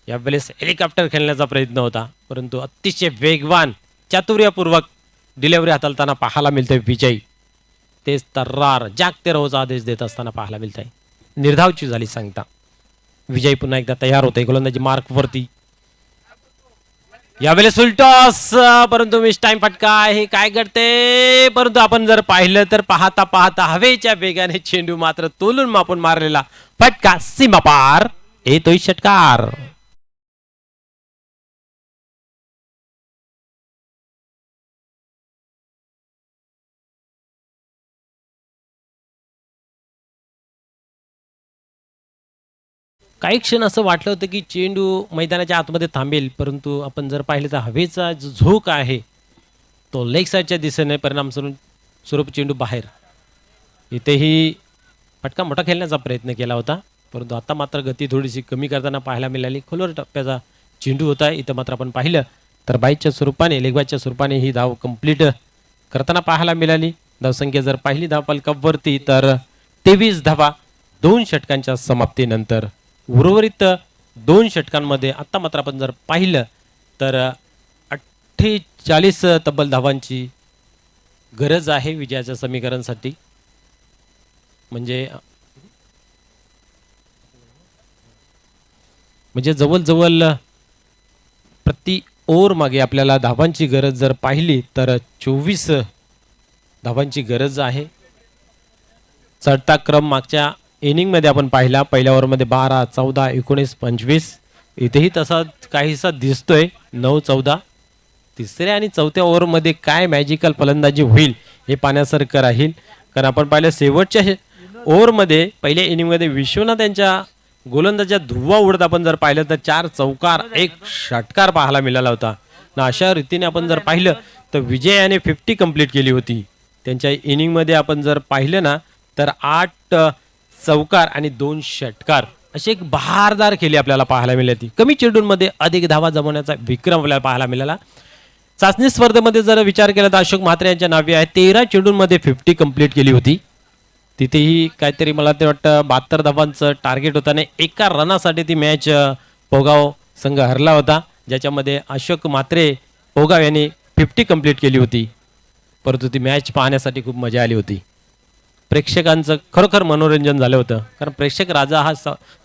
यावेळेस हेलिकॉप्टर खेळण्याचा प्रयत्न होता, परंतु अतिशय वेगवान चातुर्यपूर्वक डिलिव्हरी हाताळताना पाहायला मिळते विजय. तेच तर्रार जागते रोज आदेश देत असताना पाहायला मिळत आहे. निर्धावची झाली सांगता. विजय पुन्हा एकदा तयार होते गोलंदाजी मार्क वरती. यावेळेस फुलटॉस, परंतु मिस टाइम फटका आहे. काय घडते, परंतु आपण जर पाहिलं तर पाहता पाहता हवेच्या वेगाने चेंडू मात्र तोलून मापून मारलेला फटका सीमा पार. येतोय षटकार. काही क्षण असं वाटलं होतं की चेंडू मैदानाच्या आतमध्ये थांबेल, परंतु आपण जर पाहिलं तर हवेचा जो झोक आहे तो लेग साईडच्या दिशेने परिणामस्वरूप चेंडू बाहेर. इथेही फटका मोठा खेळण्याचा प्रयत्न केला होता, परंतु आता मात्र गती थोडीशी कमी करताना पाहायला मिळाली. खोलवर टप्प्याचा चेंडू होता. इथं मात्र आपण पाहिलं तर बाईच्या स्वरूपाने, लेगबाईच्या स्वरूपाने ही धाव कंप्लीट करताना पाहायला मिळाली. धावसंख्या जर पाहिली धाव फलकावरती तर 23 धावा 2 षटकांच्या समाप्तीनंतर उर्वरित 2 षटकांमध्ये आता मात्र आपण जर पाहिलं तर 48 तब्बल धावांची गरज आहे विजयाच्या समीकरणासाठी. म्हणजे जवळजवळ प्रति ओव्हर मागे आपल्याला धावांची गरज जर पाहिली तर 24 धावांची गरज आहे. चढता क्रम मागच्या इनिंगमध्ये आपण पाहिला. पहिल्या ओव्हरमध्ये 12, 14, 19, 25 इथेही तसा काहीसा दिसतोय 9, 14. तिसऱ्या आणि चौथ्या ओव्हरमध्ये काय मॅजिकल फलंदाजी होईल हे पाहण्यासारखं राहील. कारण आपण पाहिलं शेवटच्या ओव्हरमध्ये पहिल्या इनिंगमध्ये विश्वनाथ यांच्या गोलंदाजा धुव्वा उडत आपण जर पाहिलं तर 4 चौकार 1 षटकार पाहायला मिळाला होता. ना अशा रीतीने आपण जर पाहिलं तर विजय याने 50 कंप्लीट केली होती. त्यांच्या इनिंगमध्ये आपण जर पाहिलं ना तर 8 चौकार आणि 2 षटकार अशी एक बहारदार खेळी आपल्याला पाहायला मिळाली. कमी चेंडूंमध्ये अधिक धावा जमवण्याचा विक्रम आपल्याला पाहायला मिळाला. चाचणी स्पर्धेमध्ये जर विचार केला तर अशोक म्हात्रे यांच्या नावे आहे 13 चेंडूंमध्ये 50 कंप्लीट केली होती. तिथेही काहीतरी मला ते वाटतं 72 धावांचं टार्गेट होतं आणि एका रनासाठी ती मॅच पोगाव संघ हरला होता, ज्याच्यामध्ये अशोक म्हात्रे पोगाव यांनी 50 कंप्लीट केली होती. परंतु ती मॅच पाहण्यासाठी खूप मजा आली होती. प्रेक्षकांचं खरोखर मनोरंजन झालं होतं. कारण प्रेक्षक राजा हा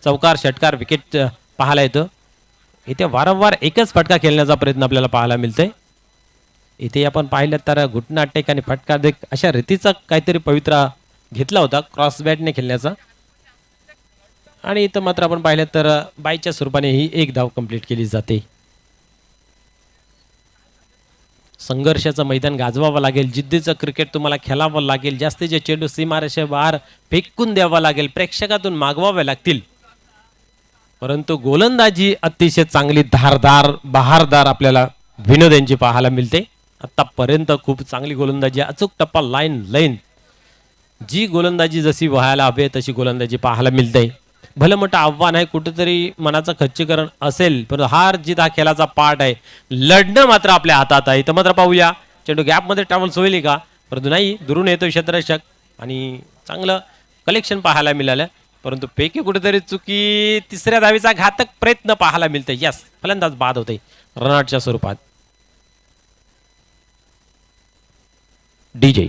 चौकार षटकार विकेट पाहायला येतं. इथे वारंवार एकच फटका खेळण्याचा प्रयत्न आपल्याला पाहायला मिळतोय. इथे आपण पाहिलं तर घुटना टेक आणि फटका देख अशा रीतीचा काहीतरी पवित्रा घेतला होता क्रॉस बॅटने खेळण्याचा. आणि इथं मात्र आपण पाहिलं तर बाईच्या स्वरूपाने ही 1 धाव कंप्लीट केली जाते. संघर्षाचं मैदान गाजवावं लागेल. जिद्दीचं क्रिकेट तुम्हाला खेळावं लागेल. जास्तीचे चेंडू सीमारेषेबाहेर फेकून द्यावा लागेल. प्रेक्षकातून मागवावे लागतील. परंतु गोलंदाजी अतिशय चांगली धारदार बहारदार आपल्याला विनोद यांची पाहायला मिळते. आतापर्यंत खूप चांगली गोलंदाजी, अचूक टप्पा, लाईन जी गोलंदाजी जशी व्हायला हवी तशी गोलंदाजी पाहायला मिळते. भलं मोठं आव्हान आहे, कुठेतरी मनाचं खच्चीकरण असेल, पण हार जीत हा खेळाचा पार्ट आहे. लढणं मात्र आपल्या हातात आहे. तर मात्र पाहूया चेंडू गॅपमध्ये ट्रॅव्हल्स होईल का, परंतु नाही, दुरून येतो क्षेत्ररक्षक आणि चांगलं कलेक्शन पाहायला मिळालं. परंतु पैकी कुठेतरी चुकी, तिसऱ्या धावीचा घातक प्रयत्न पाहायला मिळतोय. यस, फलंदाज बाद होते रनआउटच्या स्वरूपात. डीजे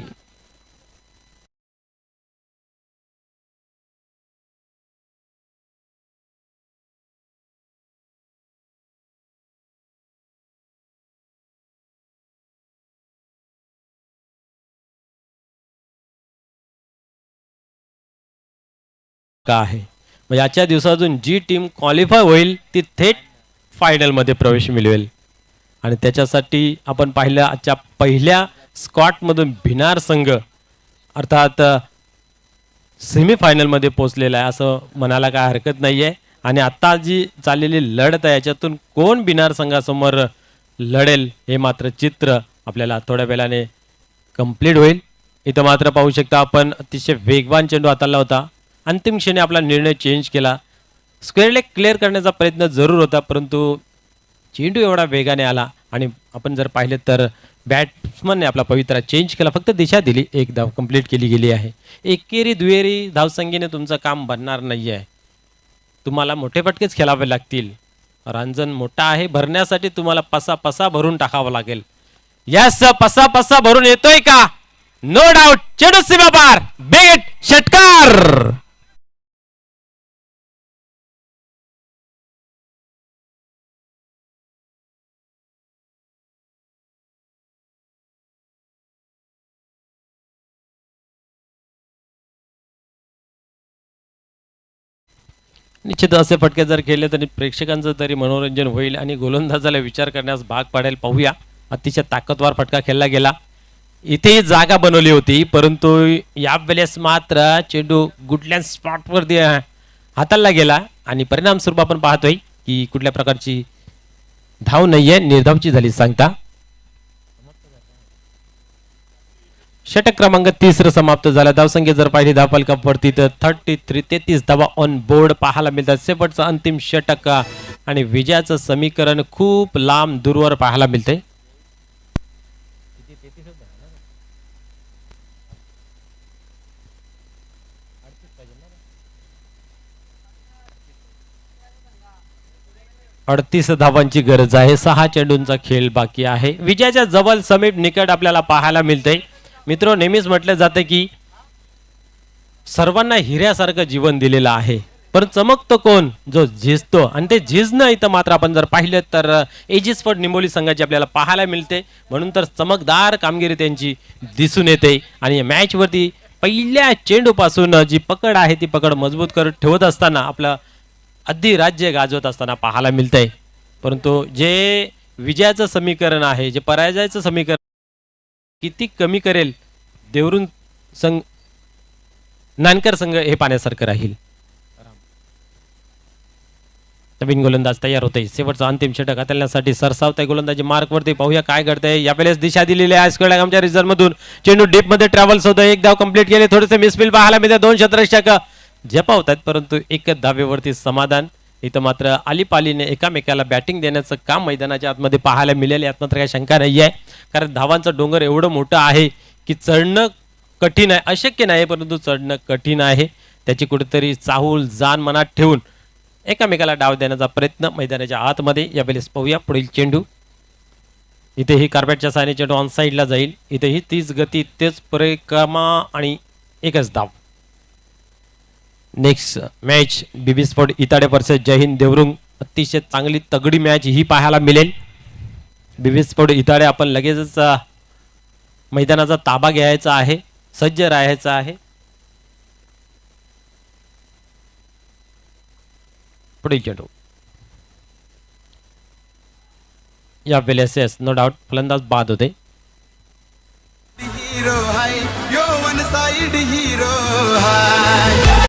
का आहे. म्हणजे आजच्या दिवसातून जी टीम क्वालिफाय होईल ती थेट फायनलमध्ये प्रवेश मिळवेल. आणि त्याच्यासाठी आपण पाहिलं आजच्या पहिल्या स्कॉटमधून भिनार संघ अर्थात सेमीफायनलमध्ये पोहोचलेला आहे असं म्हणायला काय हरकत नाही आहे. आणि आता जी चाललेली लढत आहे याच्यातून कोण भिनार संघासमोर लढेल हे मात्र चित्र आपल्याला थोड्या वेळाने कंप्लीट होईल. इथं मात्र पाहू शकता आपण अतिशय वेगवान चेंडू हाताळला होता. अंतिम क्षणी आपला निर्णय चेंज केला. स्क्वेअर लेग क्लिअर करण्याचा प्रयत्न जरूर होता, परंतु चेंडू एवढा वेगाने आला आणि आपण जर पाहिलं तर बॅट्समनने आपला पवित्रा चेंज केला, फक्त दिशा दिली. 1 धाव कंप्लीट केली गेली आहे. एकेरी दुहेरी धावसंख्येने तुमचं काम बनणार नाही आहे. तुम्हाला मोठे फटकेच खेळावे लागतील. रांजण मोठा आहे, भरण्यासाठी तुम्हाला पसा भरून टाकावा लागेल. यस, पसा भरून येतोय का, नो डाऊट. चेंडू सीमा पार, बेट षटकार. निश्चित असे फटके जर खेळले तरी प्रेक्षकांचं तरी मनोरंजन होईल आणि गोलंदाजाला विचार करण्यास भाग पाडेल. पाहूया, अतिशय ताकदवार फटका खेळला गेला. इथेही जागा बनवली होती, परंतु यावेळेस मात्र चेंडू गुडलँड स्पॉटवरती हाताळला गेला आणि परिणाम स्वरूप आपण पाहतोय की कुठल्या प्रकारची धाव नाहीये, निर्धावची झाली सांगता. षटक क्रमांक 3 समाप्त झाला. धावसंख्या जर पाहिली धावफलकावरती तर 33 धावा ऑन बोर्ड पाहायला मिळतात. शेवटचं अंतिम षटक आणि विजयाचं समीकरण खूप लांब दूरवर पाहायला मिळते. 38 धावांची गरज आहे. 6 चेंडूंचा खेळ बाकी आहे. विजयाच्या जवळ समीप निकट आपल्याला पाहायला मिळते. मित्र, नेहमीच म्हटलं जातं की सर्वांना हिऱ्यासारखं जीवन दिलेलं आहे, पण चमकतो कोण? जो झिजतो. आणि ते झिजणं इथं मात्र आपण जर पाहिलं तर एजिसफोर्ड निंबोली संघाची आपल्याला पाहायला मिळते. म्हणून तर चमकदार कामगिरी त्यांची दिसून येते. आणि मॅच वरती पहिल्या चेंडूपासून जी पकड आहे ती पकड मजबूत करत ठेवत असताना आपलं अधिराज्य गाजवत असताना पाहायला मिळतंय. परंतु जे विजयाचं समीकरण आहे, जे पराजयाचं समीकरण किती कमी करेल देवरुंग संघ, नानकर संघ हे पाहण्यासारखं राहील. नवीन गोलंदाज तयार होते. शेवटचा अंतिम षटक हाताळण्यासाठी सरसावताय गोलंदाजी मार्क वरती. पाहूया काय घडतंय. यावेळेस दिशा दिलेली आहे स्क्वेअर आमच्या रिझर्व्ह मधून. चेंडू डीप मध्ये ट्रॅव्हल्स होतं. एक धाव कंप्लीट केले. थोडेसे मिसफिल पाहायला मिळते. 2 क्षेत्ररक्षक झेपावतात, परंतु एक धावेवरती समाधान. इथं मात्र आलीपालीने एकामेकाला बॅटिंग देण्याचं काम मैदानाच्या आतमध्ये पाहायला मिळेल, यात मात्र काही शंका नाही आहे. कारण धावांचं डोंगर एवढं मोठं आहे की चढणं कठीण आहे. अशक्य नाही, परंतु चढणं कठीण आहे. त्याची कुठेतरी चाहूल जाण मनात ठेवून एकामेकाला डाव देण्याचा प्रयत्न मैदानाच्या आतमध्ये. यावेळेस पाहूया पुढील चेंडू. इथेही कार्पेटच्या साहाय्याने चेंडू ऑन साईडला जाईल. इथेही तीच गती, तेच परिक्रमा आणि एकच धाव. Next match BB sport Itade versus Jai Hind Devrung. अतिशय चांगली तगडी मॅच ही पाहायला मिळेल. बीबी स्पोर्ट इताडे आपण लगेचच मैदानाचा ताबा घ्यायचा आहे, सज्ज राहायचं आहे. पुढील चेंडू. या वेळेस नो डाऊट फलंदाज बाद होते. हीरो हाय यो वन साइड हीरो हाय.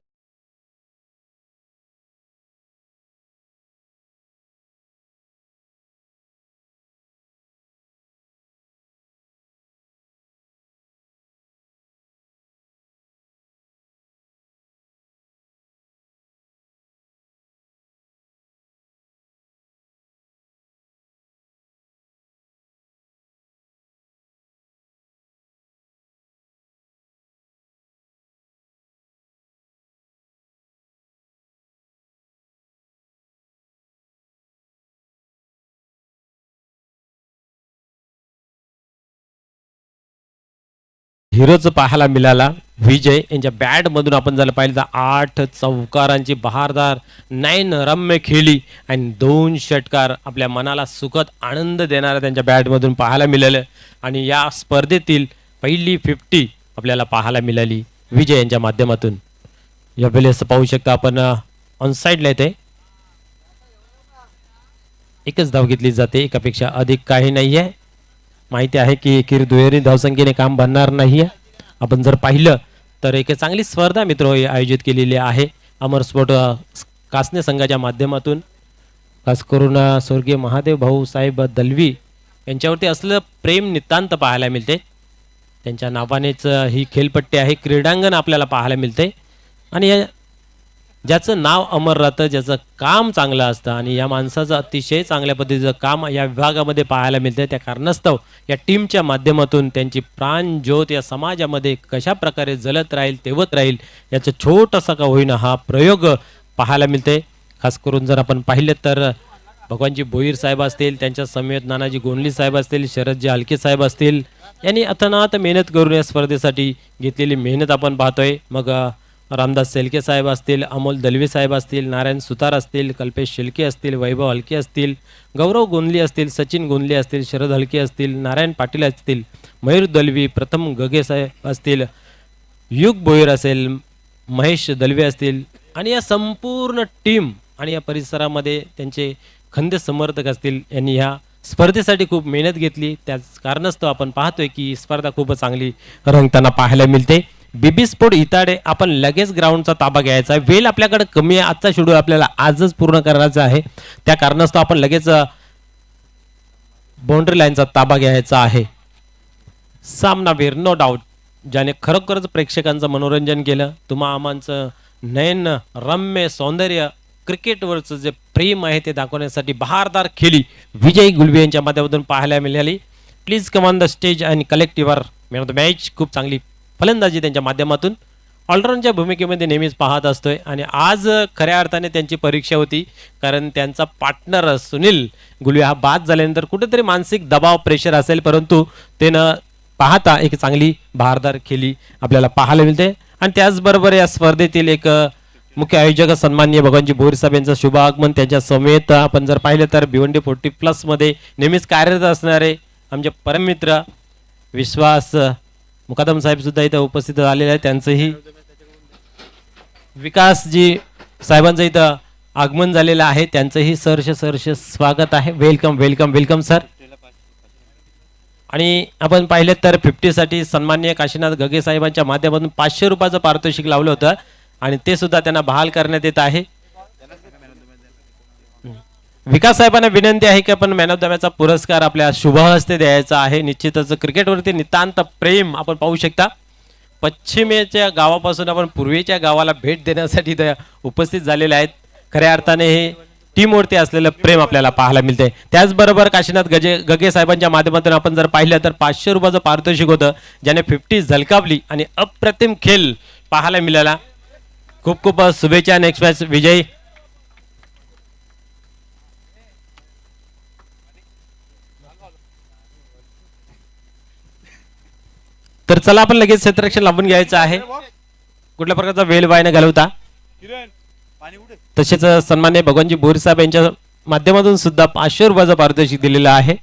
हिरोचं पाहायला मिळाला विजय यांच्या बॅट मधून. आपण जर पाहिलं तर 8 चौकारांची बहारदार 9 रम्य खेळी आणि 2 षटकार आपल्या मनाला सुखद आनंद देणाऱ्या त्यांच्या बॅट मधून पाहायला मिळालं. आणि या स्पर्धेतील पहिली 50 आपल्याला पाहायला मिळाली विजय यांच्या माध्यमातून. या वेळेस पाहू शकता आपण ऑन साईडला येते. एकच धाव घेतली जाते, एकापेक्षा अधिक काही नाहीये. माहिती आहे की एकेरी दुहेरी धावसंख्येने काम बनणार नाहीये. आपण जर पाहिलं तर एक चांगली स्पर्धा मित्र आयोजित केलेली आहे अमर स्पोर्ट कासने संघाच्या माध्यमातून. खास करून स्वर्गीय महादेव भाऊ साहेब दलवी यांच्यावरती असलं प्रेम नितांत पाहायला मिळते. त्यांच्या नावानेच ही खेळपट्टी आहे, क्रीडांगण आपल्याला पाहायला मिळते. आणि ज्याचं नाव अमर राहतं, ज्याचं काम चांगलं असतं आणि या माणसाचं अतिशय चांगल्या पद्धतीचं काम या विभागामध्ये पाहायला मिळतं. त्या कारणास्तव या टीमच्या माध्यमातून त्यांची प्राण ज्योत या समाजामध्ये कशा प्रकारे जलत राहील, तेवत राहील, याचं छोटासा का होईना हा प्रयोग पाहायला मिळते. खास करून जर आपण पाहिलं तर भगवानजी भोईर साहेब असतील, त्यांच्या समेत नानाजी गोंडली साहेब असतील, शरदजी हलके साहेब असतील, यांनी अथनात मेहनत करून या स्पर्धेसाठी घेतलेली मेहनत आपण पाहतोय. मग रामदास सेलके साहेब असतील, अमोल दलवी साहेब असतील, नारायण सुतार असतील, कल्पेश शेलके असतील, वैभव हलके असतील, गौरव गोंदली असतील, सचिन गोंदली असतील, शरद हलके असतील, नारायण पाटील असतील, मयूर दलवी, प्रथम गगे साहेब असतील, युग भोईर असेल, महेश दलवे असतील आणि या संपूर्ण टीम आणि या परिसरामध्ये त्यांचे खंदे समर्थक असतील. यांनी ह्या स्पर्धेसाठी खूप मेहनत घेतली. त्याच कारणास्तव आपण पाहतोय की स्पर्धा खूप चांगली रंगताना पाहायला मिळते. बीबी स्पोर्ट इताडे आपण लगेच ग्राउंडचा ताबा घ्यायचा आहे. वेळ आपल्याकडे कमी आहे. आजचा शेड्यूल आपल्याला आजच पूर्ण करायचा आहे. त्या कारणास्तव आपण लगेच बाउंड्री लाईनचा ताबा घ्यायचा आहे. सामनावीर नो डाऊट ज्याने खरोखरच प्रेक्षकांचं मनोरंजन केलं. तुम्हा आमांचं नयन रम्य सौंदर्य क्रिकेटवरचं जे प्रेम आहे ते दाखवण्यासाठी बहारदार खेळी विजय गुलवे यांच्या माध्यमातून पाहायला मिळाली. Please come on the stage and collect your man of the match. खूप चांगली फलंदाजी त्यांच्या माध्यमातून. ऑलराऊंडच्या भूमिकेमध्ये नेहमीच पाहत असतोय आणि आज खऱ्या अर्थाने त्यांची परीक्षा होती, कारण त्यांचा पार्टनर सुनील गुलवे हा बाद झाल्यानंतर कुठेतरी मानसिक दबाव प्रेशर असेल, परंतु ते न पाहता एक चांगली बहारदार खेळी आपल्याला पाहायला मिळते. आणि त्याचबरोबर या स्पर्धेतील एक मुख्य आयोजक सन्माननीय भगवानजी भोईर साहेब यांचं शुभ आगमन. त्यांच्या समेत आपण जर पाहिलं तर भिवंडी 40+ मध्ये नेहमीच कार्यरत असणारे आमचे परममित्र विश्वास मुकादम साहेब सुद्धा इथं उपस्थित झालेले आहेत. त्यांचंही विकासजी साहेबांचं इथं आगमन झालेलं आहे, त्यांचंही सहर्ष स्वागत आहे. Welcome welcome welcome sir. आणि आपण पाहिलं तर 50 साठी सन्माननीय काशीनाथ गगे साहेबांच्या माध्यमातून 500 रुपयाचं पारितोषिक लावलं होतं आणि ते सुद्धा त्यांना बहाल करण्यात येत आहे. विकास साहेबांना विनंती आहे की आपण मॅन ऑफ द मॅचचा पुरस्कार आपल्या शुभ हस्ते द्यायचा आहे. निश्चितच क्रिकेटवरती नितांत प्रेम आपण पाहू शकता. पश्चिमेच्या गावापासून आपण पूर्वेच्या गावाला भेट देण्यासाठी इथं उपस्थित झालेले आहेत. खऱ्या अर्थाने हे टीमवरती असलेलं प्रेम आपल्याला पाहायला मिळते. त्याचबरोबर काशीनाथ गगे साहेबांच्या माध्यमातून आपण जर पाहिलं तर 500 रुपयाचं पारितोषिक होतं, ज्याने 50 झलकावली आणि अप्रतिम खेळ पाहायला मिळाला. खूप खूप शुभेच्छा. नेक्स्ट मॅच विजयी. तर चला आपण लगेच क्षेत्ररक्षण लावून घ्यायचं आहे, कुठल्या प्रकारचा वेळ वाया न घालवता. तसेच सन्मान्य भगवानजी भोईर साहेब यांच्या माध्यमातून सुद्धा 500 रुपयाचं पारितोषिक दिलेलं आहे.